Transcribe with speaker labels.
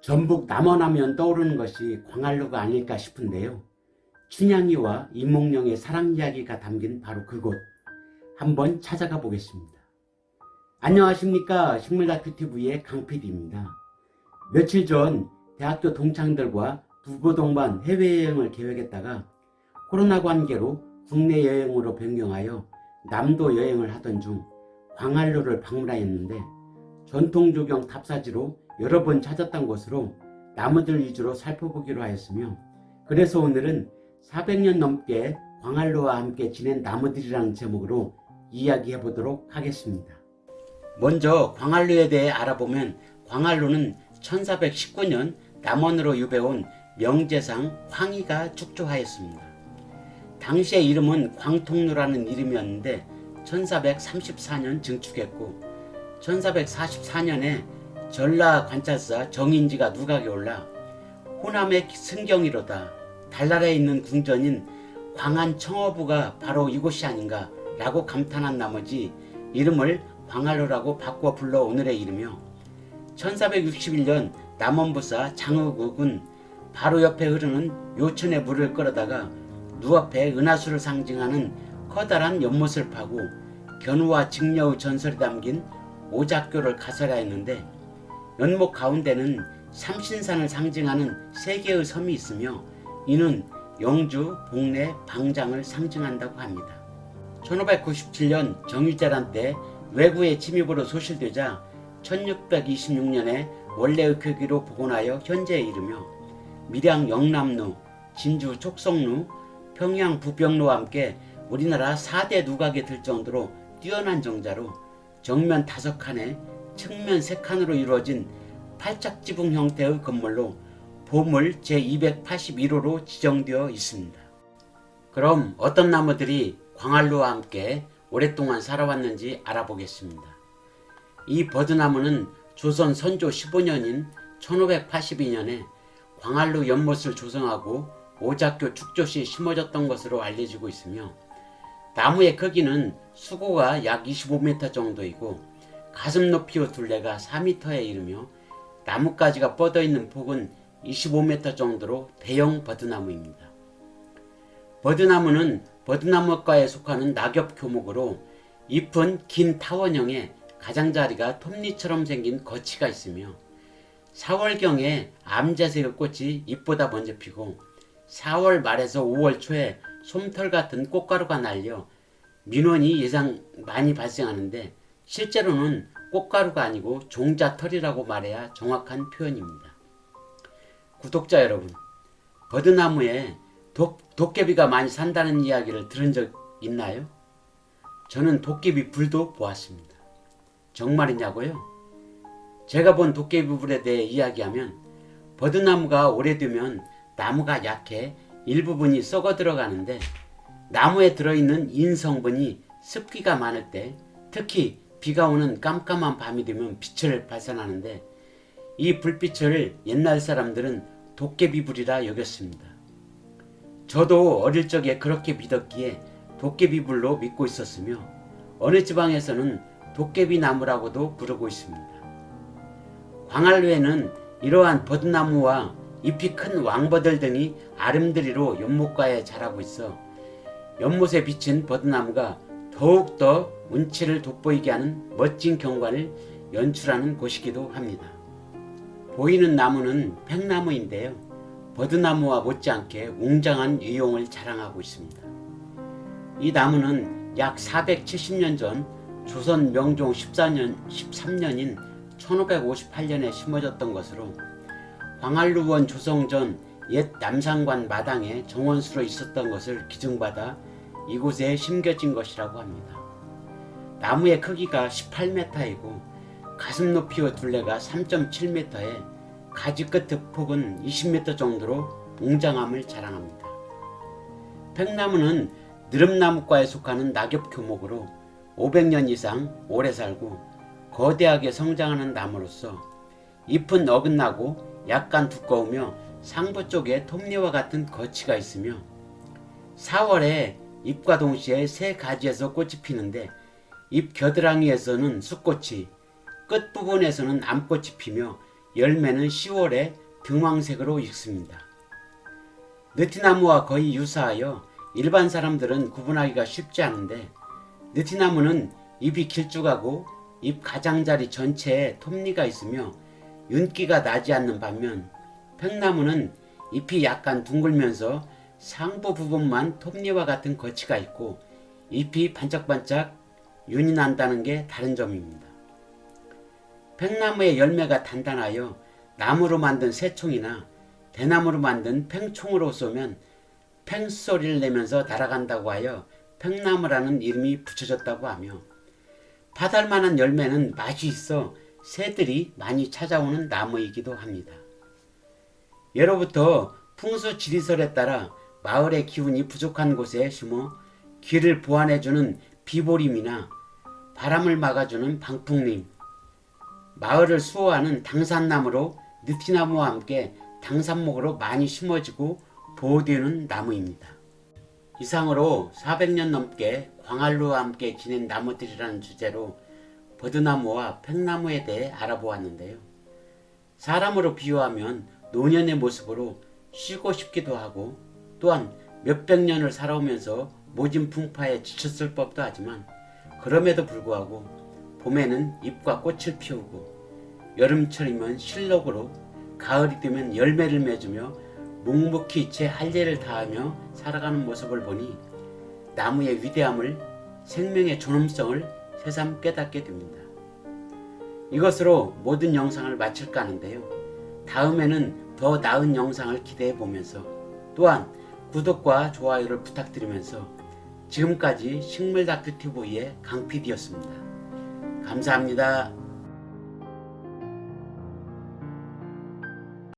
Speaker 1: 전북 남원하면 떠오르는 것이 광안루가 아닐까 싶은데요. 춘향이와 이몽룡의 사랑 이야기가 담긴 바로 그곳, 한번 찾아가 보겠습니다. 안녕하십니까, 식물다큐TV의 강PD입니다. 며칠 전 대학교 동창들과 부부 동반 해외여행을 계획했다가 코로나 관계로 국내 여행으로 변경하여 남도 여행을 하던 중 광안루를 방문하였는데, 전통조경 탑사지로 여러 번 찾았던 곳으로 나무들 위주로 살펴보기로 하였으며, 그래서 오늘은 400년 넘게 광안루와 함께 지낸 나무들이라는 제목으로 이야기해 보도록 하겠습니다. 먼저 광안루에 대해 알아보면, 광안루는 1419년 남원으로 유배온 명제상 황희가 축조하였습니다. 당시의 이름은 광통루라는 이름이었는데 1434년 증축했고, 1444년에 전라 관찰사 정인지가 누각에 올라 호남의 승경이로다, 달나라에 있는 궁전인 광안 청어부가 바로 이곳이 아닌가 라고 감탄한 나머지 이름을 광안루라고 바꿔 불러 오늘의 이르며, 1461년 남원부사 장의국은 바로 옆에 흐르는 요천의 물을 끌어다가 누앞에 은하수를 상징하는 커다란 연못을 파고 견우와 직녀의 전설이 담긴 오작교를 가설하였는데, 연못 가운데는 삼신산을 상징하는 세 개의 섬이 있으며 이는 영주, 복례, 방장을 상징한다고 합니다. 1597년 정유재란 때 외구의 침입으로 소실되자 1626년에 원래의 크기로 복원하여 현재에 이르며, 밀양 영남루, 진주 촉성루, 평양 부평루와 함께 우리나라 4대 누각에 들 정도로 뛰어난 정자로 정면 5칸에 측면 3칸으로 이루어진 팔짝지붕 형태의 건물로 보물 제281호로 지정되어 있습니다. 그럼 어떤 나무들이 광안루와 함께 오랫동안 살아왔는지 알아보겠습니다. 이 버드나무는 조선 선조 15년인 1582년에 광안루 연못을 조성하고 오작교 축조 시 심어졌던 것으로 알려지고 있으며, 나무의 크기는 수고가 약 25m 정도이고 가슴 높이의 둘레가 4m에 이르며 나뭇가지가 뻗어있는 폭은 25m 정도로 대형 버드나무입니다. 버드나무는 버드나무과에 속하는 낙엽 교목으로 잎은 긴 타원형의 가장자리가 톱니처럼 생긴 거치가 있으며, 4월경에 암자색의 꽃이 잎보다 먼저 피고 4월 말에서 5월 초에 솜털 같은 꽃가루가 날려 민원이 예상 많이 발생하는데, 실제로는 꽃가루가 아니고 종자털이라고 말해야 정확한 표현입니다. 구독자 여러분, 버드나무에 도깨비가 많이 산다는 이야기를 들은 적 있나요? 저는 도깨비 불도 보았습니다. 정말이냐고요? 제가 본 도깨비 불에 대해 이야기하면, 버드나무가 오래되면 나무가 약해 일부분이 썩어 들어가는데, 나무에 들어있는 인성분이 습기가 많을 때, 특히 비가 오는 깜깜한 밤이 되면 빛을 발산하는데, 이 불빛을 옛날 사람들은 도깨비불이라 여겼습니다. 저도 어릴 적에 그렇게 믿었기에 도깨비불로 믿고 있었으며, 어느 지방에서는 도깨비나무라고도 부르고 있습니다. 광안루에는 이러한 버드나무와 잎이 큰 왕버들 등이 아름드리로 연못가에 자라고 있어 연못에 비친 버드나무가 더욱더 운치를 돋보이게 하는 멋진 경관을 연출하는 곳이기도 합니다. 보이는 나무는 팽나무인데요, 버드나무와 못지않게 웅장한 유용을 자랑하고 있습니다. 이 나무는 약 470년 전 조선 명종 13년인 1558년에 심어졌던 것으로, 광안루원 조성 전 옛 남상관 마당에 정원수로 있었던 것을 기증받아 이곳에 심겨진 것이라고 합니다. 나무의 크기가 18m이고 가슴 높이의 둘레가 3.7m에 가지 끝의 폭은 20m 정도로 웅장함을 자랑합니다. 팽나무는 느릅나무과에 속하는 낙엽교목으로 500년 이상 오래 살고 거대하게 성장하는 나무로서 잎은 어긋나고 약간 두꺼우며 상부 쪽에 톱니와 같은 거치가 있으며, 4월에 잎과 동시에 세 가지에서 꽃이 피는데, 잎 겨드랑이에서는 숫꽃이, 끝부분에서는 암꽃이 피며 열매는 10월에 등왕색으로 익습니다. 느티나무와 거의 유사하여 일반 사람들은 구분하기가 쉽지 않은데, 느티나무는 잎이 길쭉하고 잎 가장자리 전체에 톱니가 있으며 윤기가 나지 않는 반면, 팽나무는 잎이 약간 둥글면서 상부 부분만 톱니와 같은 거치가 있고 잎이 반짝반짝 윤이 난다는 게 다른 점입니다. 팽나무의 열매가 단단하여 나무로 만든 새총이나 대나무로 만든 팽총으로 쏘면 팽소리를 내면서 날아간다고 하여 팽나무라는 이름이 붙여졌다고 하며, 파달만한 열매는 맛이 있어 새들이 많이 찾아오는 나무이기도 합니다. 예로부터 풍수 지리설에 따라 마을의 기운이 부족한 곳에 심어 길을 보완해주는 비보림이나 바람을 막아주는 방풍림, 마을을 수호하는 당산나무로 느티나무와 함께 당산목으로 많이 심어지고 보호되는 나무입니다. 이상으로 400년 넘게 광활루와 함께 지낸 나무들이라는 주제로 버드나무와 팽나무에 대해 알아보았는데요. 사람으로 비유하면 노년의 모습으로 쉬고 싶기도 하고, 또한 몇백 년을 살아오면서 모진 풍파에 지쳤을 법도 하지만, 그럼에도 불구하고 봄에는 잎과 꽃을 피우고 여름철이면 실록으로, 가을이 되면 열매를 맺으며 묵묵히 제 할 일을 다하며 살아가는 모습을 보니 나무의 위대함을, 생명의 존엄성을 새삼 깨닫게 됩니다. 이것으로 모든 영상을 마칠까 하는데요. 다음에는 더 나은 영상을 기대해 보면서, 또한 구독과 좋아요를 부탁드리면서 지금까지 식물다큐TV의 강PD였습니다. 감사합니다.